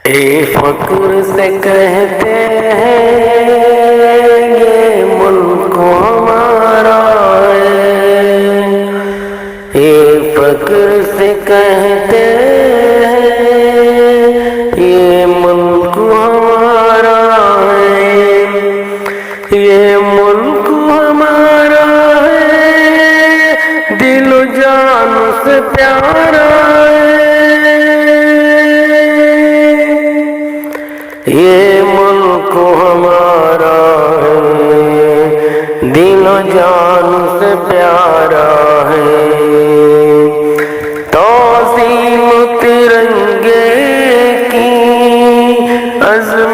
اے فخر سے کہتے ہیں یہ ملک ہمارا ہے، اے فخر سے کہتے ہیں یہ ملک ہمارا ہے، یہ ملک ہمارا ہے، دل و جان سے پیارا ہے، یہ ملک ہمارا ہے، دل و جان سے پیارا ہے۔ تعظیم ترنگے کی عظمت